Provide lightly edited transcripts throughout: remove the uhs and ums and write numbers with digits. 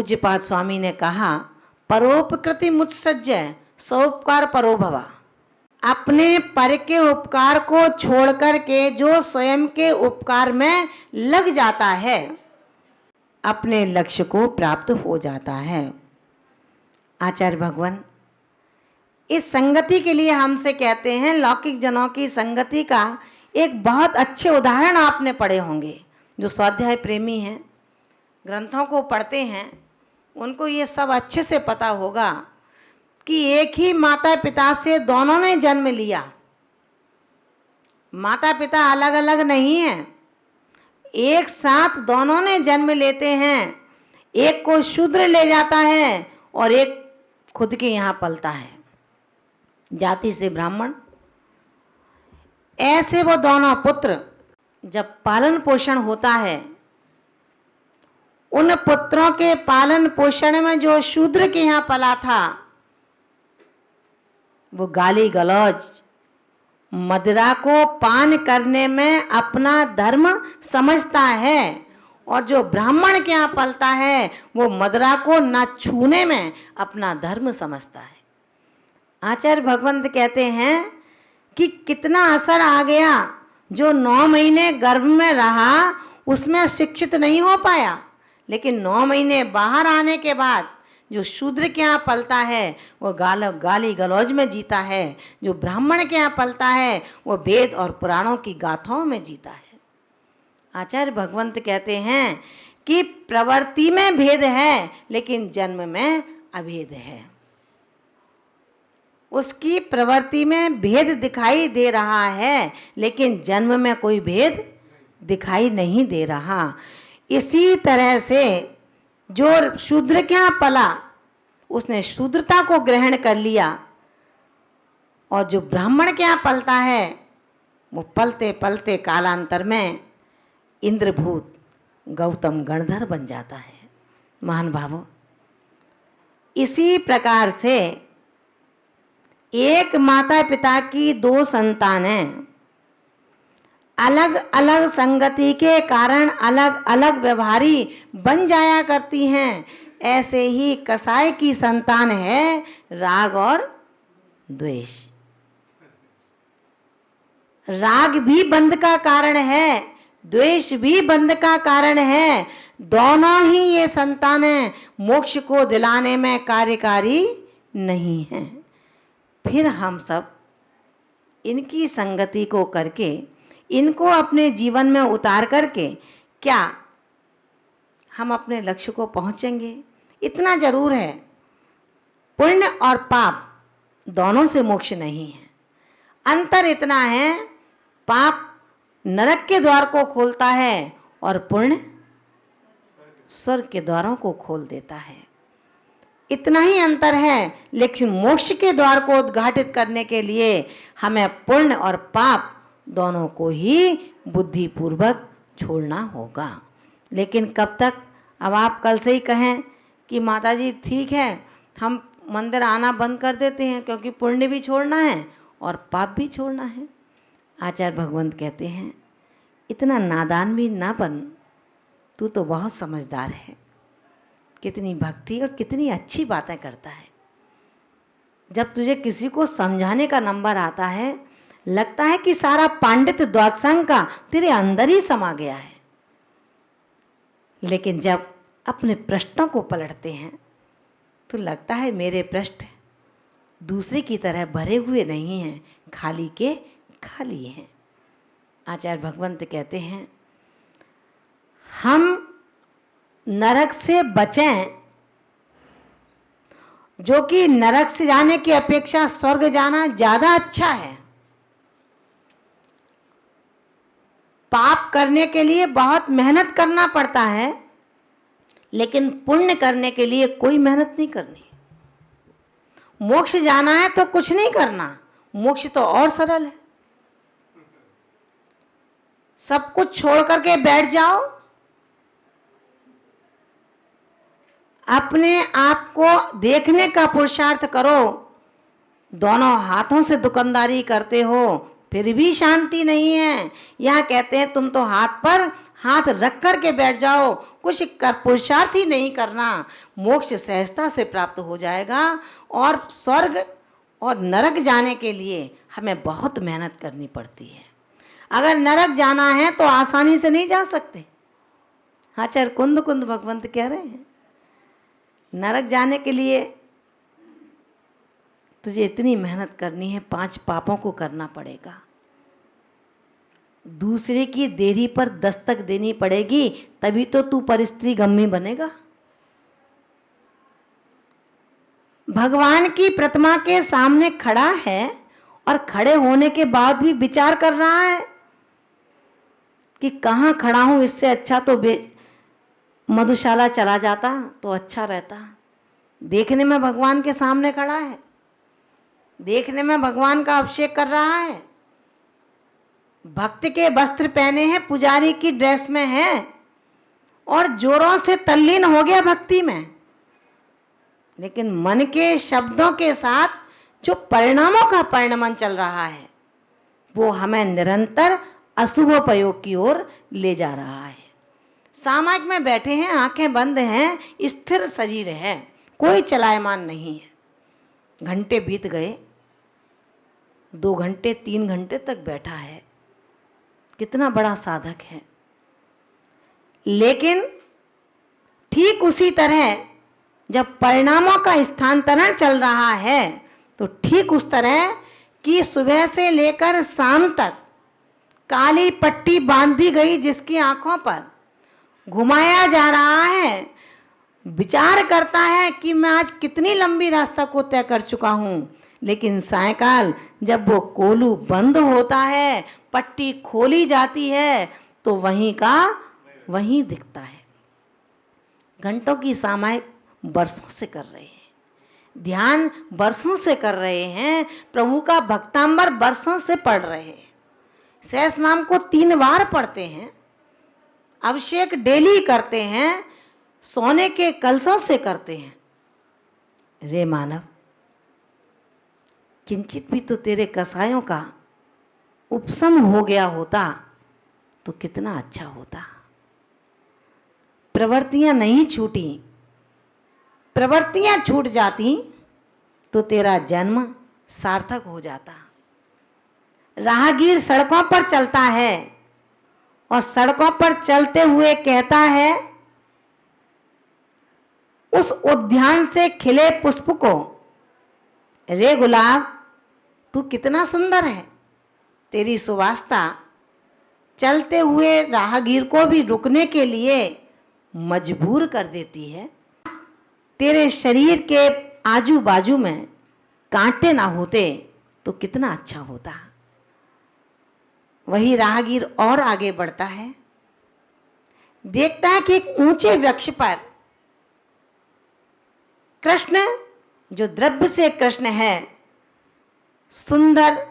पूज्यपाद स्वामी ने कहा, परोपकृति मुत्सज्जय सोपकार परो भवा। अपने पर के उपकार को छोड़ करके जो स्वयं के उपकार में लग जाता है, अपने लक्ष्य को प्राप्त हो जाता है। आचार्य भगवान इस संगति के लिए हमसे कहते हैं, लौकिक जनों की संगति का एक बहुत अच्छे उदाहरण आपने पढ़े होंगे। जो स्वाध्याय प्रेमी हैं, ग्रंथों को पढ़ते हैं, उनको ये सब अच्छे से पता होगा कि एक ही माता पिता से दोनों ने जन्म लिया। माता पिता अलग अलग नहीं हैं, एक साथ दोनों ने जन्म लेते हैं। एक को शूद्र ले जाता है और एक खुद के यहाँ पलता है, जाति से ब्राह्मण। ऐसे वो दोनों पुत्र जब पालन पोषण होता है, उन पुत्रों के पालन पोषण में जो शूद्र के यहाँ पला था, वो गाली गलौज, मदिरा को पान करने में अपना धर्म समझता है, और जो ब्राह्मण के यहाँ पलता है वो मदिरा को न छूने में अपना धर्म समझता है। आचार्य भगवंत कहते हैं कि कितना असर आ गया। जो 9 महीने गर्भ में रहा उसमें शिक्षित नहीं हो पाया, लेकिन 9 महीने बाहर आने के बाद जो शूद्र के यहाँ पलता है वो गाली गलौज में जीता है, जो ब्राह्मण के यहाँ पलता है वो वेद और पुराणों की गाथाओं में जीता है। आचार्य भगवंत कहते हैं कि प्रवृत्ति में भेद है लेकिन जन्म में अभेद है। उसकी प्रवृत्ति में भेद दिखाई दे रहा है लेकिन जन्म में कोई भेद दिखाई नहीं दे रहा। इसी तरह से जो शूद्र के यहाँ पला उसने शूद्रता को ग्रहण कर लिया, और जो ब्राह्मण के यहाँ पलता है वो पलते पलते कालांतर में इंद्रभूत गौतम गणधर बन जाता है। महान भावों, इसी प्रकार से एक माता पिता की 2 संतानें अलग अलग संगति के कारण अलग अलग व्यवहारी बन जाया करती हैं। ऐसे ही कसाई की संतान है राग और द्वेष। राग भी बंध का कारण है, द्वेष भी बंध का कारण है। दोनों ही ये संतानें मोक्ष को दिलाने में कार्यकारी नहीं हैं। फिर हम सब इनकी संगति को करके, इनको अपने जीवन में उतार करके क्या हम अपने लक्ष्य को पहुंचेंगे? इतना जरूर है, पुण्य और पाप दोनों से मोक्ष नहीं है। अंतर इतना है, पाप नरक के द्वार को खोलता है और पुण्य स्वर्ग के द्वारों को खोल देता है। इतना ही अंतर है, लेकिन मोक्ष के द्वार को उद्घाटित करने के लिए हमें पुण्य और पाप दोनों को ही बुद्धिपूर्वक छोड़ना होगा। लेकिन कब तक? अब आप कल से ही कहें कि माताजी ठीक है, हम मंदिर आना बंद कर देते हैं क्योंकि पुण्य भी छोड़ना है और पाप भी छोड़ना है। आचार्य भगवंत कहते हैं, इतना नादान भी ना बन, तू तो बहुत समझदार है। कितनी भक्ति और कितनी अच्छी बातें करता है। जब तुझे किसी को समझाने का नंबर आता है, लगता है कि सारा पांडित्य द्वादशांग का तेरे अंदर ही समा गया है। लेकिन जब अपने प्रश्नों को पलटते हैं तो लगता है मेरे पृष्ठ दूसरे की तरह भरे हुए नहीं हैं, खाली के खाली हैं। आचार्य भगवंत कहते हैं, हम नरक से बचें, जो कि नरक से जाने की अपेक्षा स्वर्ग जाना ज्यादा अच्छा है। पाप करने के लिए बहुत मेहनत करना पड़ता है, लेकिन पुण्य करने के लिए कोई मेहनत नहीं करनी। मोक्ष जाना है तो कुछ नहीं करना, मोक्ष तो और सरल है। सब कुछ छोड़ करके बैठ जाओ, अपने आप को देखने का पुरुषार्थ करो। दोनों हाथों से दुकानदारी करते हो फिर भी शांति नहीं है। यहाँ कहते हैं तुम तो हाथ पर हाथ रख कर के बैठ जाओ, कुछ कर पुरुषार्थ ही नहीं करना, मोक्ष सहजता से प्राप्त हो जाएगा। और स्वर्ग और नरक जाने के लिए हमें बहुत मेहनत करनी पड़ती है। अगर नरक जाना है तो आसानी से नहीं जा सकते। आचार्य कुंद कुंद भगवंत कह रहे हैं, नरक जाने के लिए तुझे इतनी मेहनत करनी है, 5 पापों को करना पड़ेगा, दूसरे की देरी पर दस्तक देनी पड़ेगी, तभी तो तू परिस्त्री गम्मी बनेगा। भगवान की प्रतिमा के सामने खड़ा है और खड़े होने के बाद भी विचार कर रहा है कि कहाँ खड़ा हूं, इससे अच्छा तो मधुशाला चला जाता तो अच्छा रहता। देखने में भगवान के सामने खड़ा है, देखने में भगवान का अभिषेक कर रहा है, भक्त के वस्त्र पहने हैं, पुजारी की ड्रेस में है और जोरों से तल्लीन हो गया भक्ति में, लेकिन मन के शब्दों के साथ जो परिणामों का परिणमन चल रहा है वो हमें निरंतर अशुभोपयोग की ओर ले जा रहा है। सामाजिक में बैठे हैं, आंखें बंद हैं, स्थिर शरीर है, कोई चलायमान नहीं है। घंटे बीत गए, 2 घंटे 3 घंटे तक बैठा है, कितना बड़ा साधक है। लेकिन ठीक उसी तरह जब परिणामों का स्थानांतरण चल रहा है तो ठीक उस तरह कि सुबह से लेकर शाम तक काली पट्टी बांधी गई जिसकी आंखों पर घुमाया जा रहा है, विचार करता है कि मैं आज कितनी लंबी रास्ता को तय कर चुका हूं, लेकिन सायकाल जब वो कोलू बंद होता है, पट्टी खोली जाती है तो वहीं का वहीं दिखता है। घंटों की सामायिक वर्षों से कर रहे हैं, ध्यान वर्षों से कर रहे हैं, प्रभु का भक्तांबर वर्षों से पढ़ रहे हैं, सहस नाम को 3 बार पढ़ते हैं, अभिषेक डेली करते हैं, सोने के कलशों से करते हैं। रे मानव, किंचित भी तो तेरे कसायों का उपशम हो गया होता तो कितना अच्छा होता। प्रवृत्तियां नहीं छूटी, प्रवृत्तियां छूट जाती तो तेरा जन्म सार्थक हो जाता। राहगीर सड़कों पर चलता है और सड़कों पर चलते हुए कहता है, उस उद्यान से खिले पुष्प को, रे गुलाब तू कितना सुंदर है, तेरी सुवासना चलते हुए राहगीर को भी रुकने के लिए मजबूर कर देती है। तेरे शरीर के आजू बाजू में कांटे ना होते तो कितना अच्छा होता। वही राहगीर और आगे बढ़ता है, देखता है कि एक ऊंचे वृक्ष पर कृष्ण, जो द्रव्य से कृष्ण है, सुंदर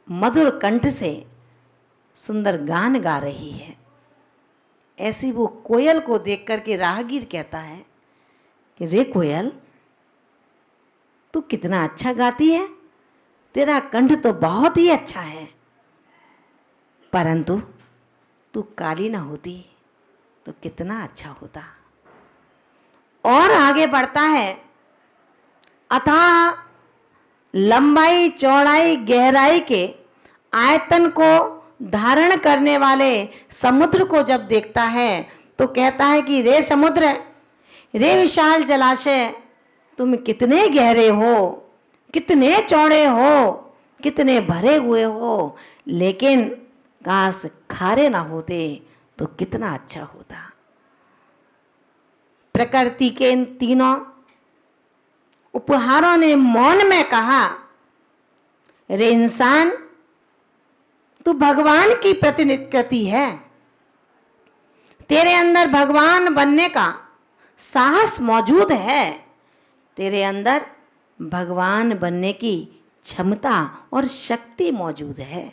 मधुर कंठ से सुंदर गान गा रही है। ऐसी वो कोयल को देख करके राहगीर कहता है कि रे कोयल, तू कितना अच्छा गाती है, तेरा कंठ तो बहुत ही अच्छा है, परंतु तू काली ना होती तो कितना अच्छा होता। और आगे बढ़ता है, अथाह लंबाई चौड़ाई गहराई के आयतन को धारण करने वाले समुद्र को जब देखता है तो कहता है कि रे समुद्र, रे विशाल जलाशय, तुम कितने गहरे हो, कितने चौड़े हो, कितने भरे हुए हो, लेकिन काश खारे ना होते तो कितना अच्छा होता। प्रकृति के इन तीनों उपहारों ने मौन में कहा, रे इंसान, तू भगवान की प्रतिकृति है, तेरे अंदर भगवान बनने का साहस मौजूद है, तेरे अंदर भगवान बनने की क्षमता और शक्ति मौजूद है,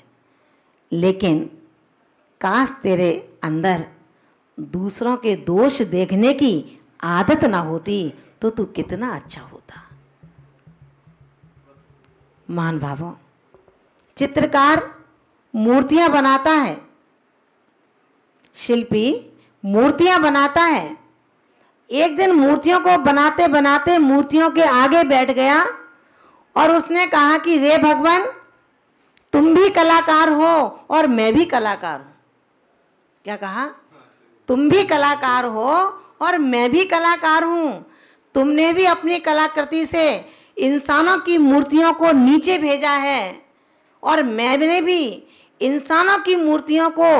लेकिन काश तेरे अंदर दूसरों के दोष देखने की आदत ना होती तो तू कितना अच्छा होता। मान भावों, चित्रकार मूर्तियां बनाता है, शिल्पी मूर्तियां बनाता है। एक दिन मूर्तियों को बनाते बनाते मूर्तियों के आगे बैठ गया और उसने कहा कि रे भगवान, तुम भी कलाकार हो और मैं भी कलाकार हूं। क्या कहा? तुम भी कलाकार हो और मैं भी कलाकार हूं। तुमने भी अपनी कलाकृति से इंसानों की मूर्तियों को नीचे भेजा है और मैंने भी इंसानों की मूर्तियों को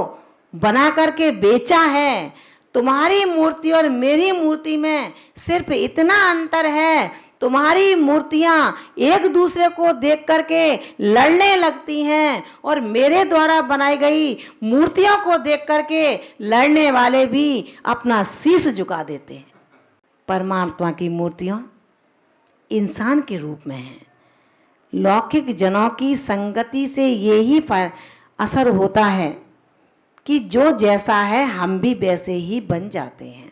बना करके बेचा है। तुम्हारी मूर्ति और मेरी मूर्ति में सिर्फ इतना अंतर है, तुम्हारी मूर्तियां एक दूसरे को देख करके लड़ने लगती हैं और मेरे द्वारा बनाई गई मूर्तियों को देख करके लड़ने वाले भी अपना शीश झुका देते हैं। परमात्मा की मूर्तियां इंसान के रूप में हैं। लौकिक जनों की संगति से यही असर होता है कि जो जैसा है हम भी वैसे ही बन जाते हैं।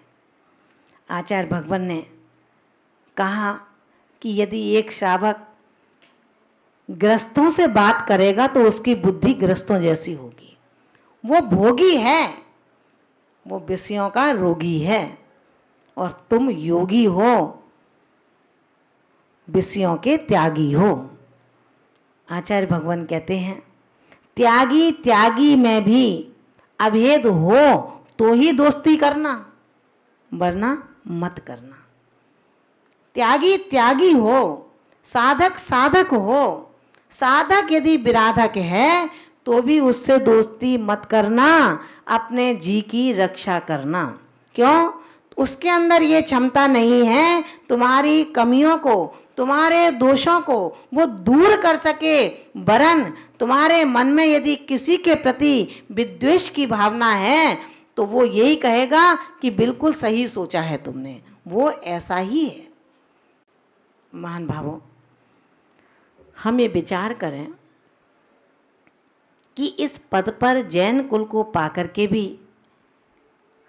आचार्य भगवान ने कहा कि यदि एक श्रावक ग्रस्तों से बात करेगा तो उसकी बुद्धि ग्रस्तों जैसी होगी। वो भोगी है, वो विषयों का रोगी है, और तुम योगी हो, विषयों के त्यागी हो। आचार्य भगवान कहते हैं, त्यागी त्यागी में भी अभेद हो तो ही दोस्ती करना, वरना मत करना। त्यागी त्यागी हो, साधक साधक हो। साधक यदि विराधक है तो भी उससे दोस्ती मत करना, अपने जी की रक्षा करना। क्यों? उसके अंदर ये क्षमता नहीं है तुम्हारी कमियों को, तुम्हारे दोषों को वो दूर कर सके। वरन तुम्हारे मन में यदि किसी के प्रति विद्वेष की भावना है तो वो यही कहेगा कि बिल्कुल सही सोचा है तुमने, वो ऐसा ही है। महान भावों, हम ये विचार करें कि इस पद पर जैन कुल को पाकर के भी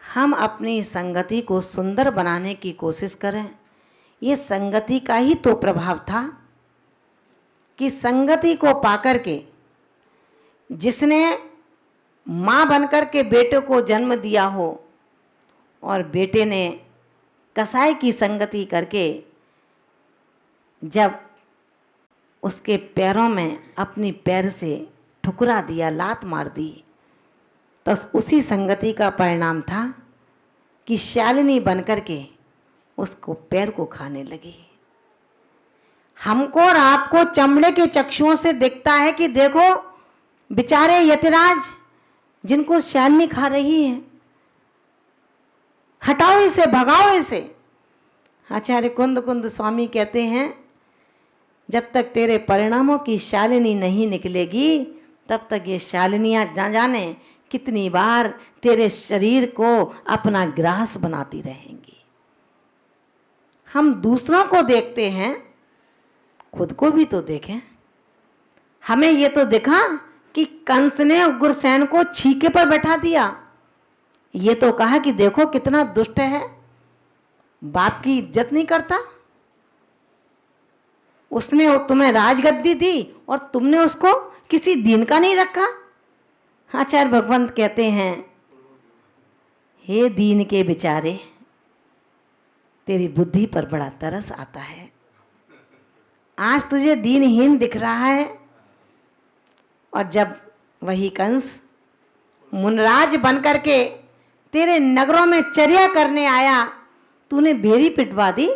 हम अपनी संगति को सुंदर बनाने की कोशिश करें। ये संगति का ही तो प्रभाव था कि संगति को पाकर के जिसने माँ बनकर के बेटे को जन्म दिया हो और बेटे ने कसाई की संगति करके जब उसके पैरों में अपनी पैर से ठुकरा दिया, लात मार दी, तो उसी संगति का परिणाम था कि शालिनी बनकर के उसको पैर को खाने लगी। हमको और आपको चमड़े के चक्षुओं से दिखता है कि देखो बेचारे यतिराज जिनको शालिनी खा रही है, हटाओ इसे, भगाओ इसे। आचार्य कुंद कुंद स्वामी कहते हैं, जब तक तेरे परिणामों की शालिनी नहीं निकलेगी तब तक ये शालिनियां न जाने कितनी बार तेरे शरीर को अपना ग्रास बनाती रहेंगी। हम दूसरों को देखते हैं, खुद को भी तो देखें। हमें ये तो दिखा कि कंस ने उग्रसेन को छीके पर बैठा दिया, ये तो कहा कि देखो कितना दुष्ट है, बाप की इज्जत नहीं करता। उसने तुम्हें राजगद्दी दी और तुमने उसको किसी दिन का नहीं रखा। आचार्य भगवंत कहते हैं, हे दीन के बेचारे, तेरी बुद्धि पर बड़ा तरस आता है। आज तुझे दीनहीन दिख रहा है, और जब वही कंस मुनराज बनकर के तेरे नगरों में चर्या करने आया, तूने भेरी पिटवा दी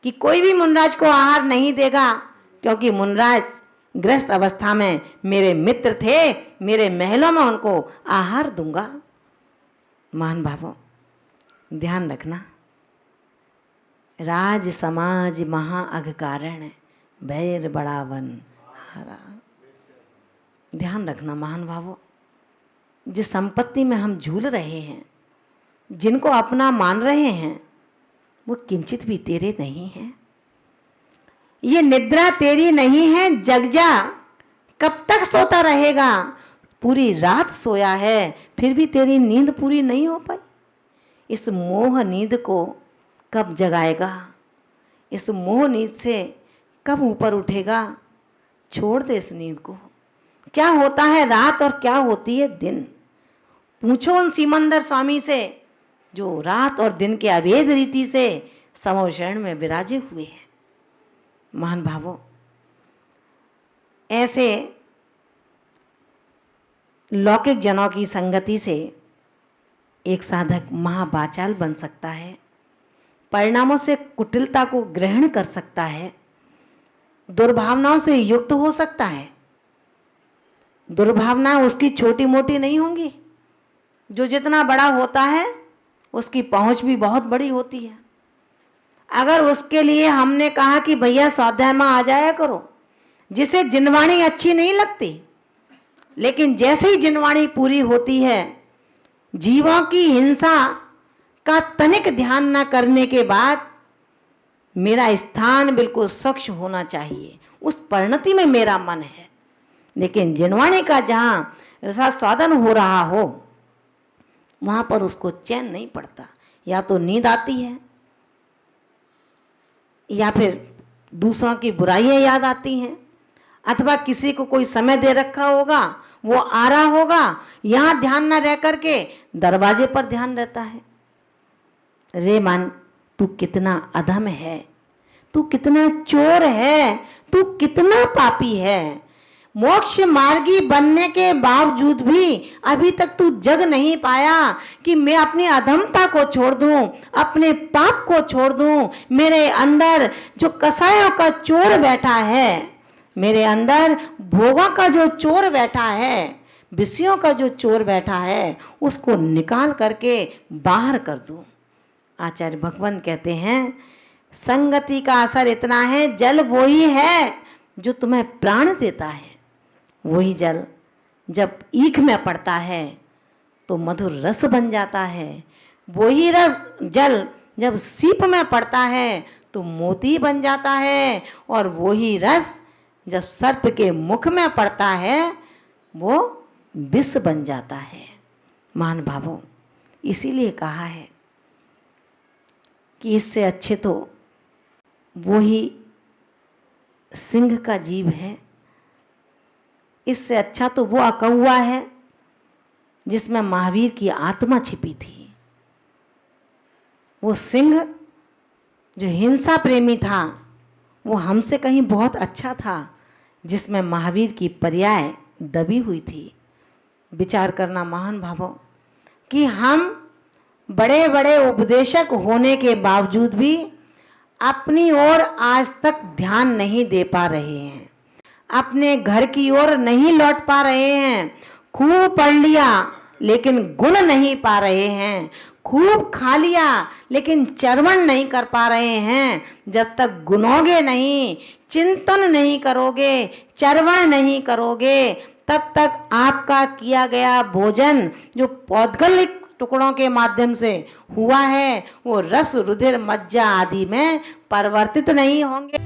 कि कोई भी मुनराज को आहार नहीं देगा, क्योंकि मुनराज ग्रस्त अवस्था में मेरे मित्र थे, मेरे महलों में उनको आहार दूंगा। महान भावों, ध्यान रखना, राज समाज महा अघ कारण, भैर बड़ा वन हारा। ध्यान रखना महान भावों, जिस संपत्ति में हम झूल रहे हैं, जिनको अपना मान रहे हैं, वो किंचित भी तेरे नहीं हैं। ये निद्रा तेरी नहीं है, जग जा, कब तक सोता रहेगा। पूरी रात सोया है फिर भी तेरी नींद पूरी नहीं हो पाई। इस मोह नींद को कब जगाएगा, इस मोह नींद से कब ऊपर उठेगा। छोड़ दे इस नींद को। क्या होता है रात और क्या होती है दिन, पूछो उन सिमंदर स्वामी से जो रात और दिन के अभेद रीति से समो शरण में विराजे हुए हैं। महान भावों, ऐसे लौकिक जनों की संगति से एक साधक महावाचाल बन सकता है, परिणामों से कुटिलता को ग्रहण कर सकता है, दुर्भावनाओं से युक्त हो सकता है। दुर्भावनाएं उसकी छोटी मोटी नहीं होंगी, जो जितना बड़ा होता है उसकी पहुंच भी बहुत बड़ी होती है। अगर उसके लिए हमने कहा कि भैया स्वाध्याय में आ जाया करो, जिसे जिनवाणी अच्छी नहीं लगती, लेकिन जैसे ही जिनवाणी पूरी होती है, जीवों की हिंसा का तनिक ध्यान न करने के बाद मेरा स्थान बिल्कुल स्वच्छ होना चाहिए, उस परिणति में मेरा मन है। लेकिन जिनवाणी का जहां रसास्वादन हो रहा हो वहां पर उसको चैन नहीं पड़ता, या तो नींद आती है या फिर दूसरों की बुराइयां याद आती हैं, अथवा किसी को कोई समय दे रखा होगा, वो आ रहा होगा, यहां ध्यान ना रह करके दरवाजे पर ध्यान रहता है। रे मन, तू कितना अधम है, तू कितना चोर है, तू कितना पापी है। मोक्ष मार्गी बनने के बावजूद भी अभी तक तू जग नहीं पाया कि मैं अपनी अधमता को छोड़ दूं, अपने पाप को छोड़ दूं। मेरे अंदर जो कसायों का चोर बैठा है, मेरे अंदर भोगों का जो चोर बैठा है, विषयों का जो चोर बैठा है, उसको निकाल करके बाहर कर दूं। आचार्य भगवंत कहते हैं, संगति का असर इतना है, जल वही है जो तुम्हें प्राण देता है। वही जल जब ईख में पड़ता है तो मधुर रस बन जाता है। वही रस जल जब सीप में पड़ता है तो मोती बन जाता है, और वही रस जब सर्प के मुख में पड़ता है वो विष बन जाता है। महान भावों, इसीलिए कहा है कि इससे अच्छे तो वही सिंह का जीव है, इससे अच्छा तो वो अकौआ है जिसमें महावीर की आत्मा छिपी थी। वो सिंह जो हिंसा प्रेमी था वो हमसे कहीं बहुत अच्छा था, जिसमें महावीर की पर्याय दबी हुई थी। विचार करना महान भावों कि हम बड़े बड़े उपदेशक होने के बावजूद भी अपनी ओर आज तक ध्यान नहीं दे पा रहे हैं, अपने घर की ओर नहीं लौट पा रहे हैं। खूब पढ़ लिया लेकिन गुण नहीं पा रहे हैं, खूब खा लिया लेकिन चर्वण नहीं कर पा रहे हैं। जब तक गुनोगे नहीं, चिंतन नहीं करोगे, चर्वण नहीं करोगे, तब तक आपका किया गया भोजन जो पौद्गलिक टुकड़ों के माध्यम से हुआ है वो रस रुधिर मज्जा आदि में परिवर्तित नहीं होंगे।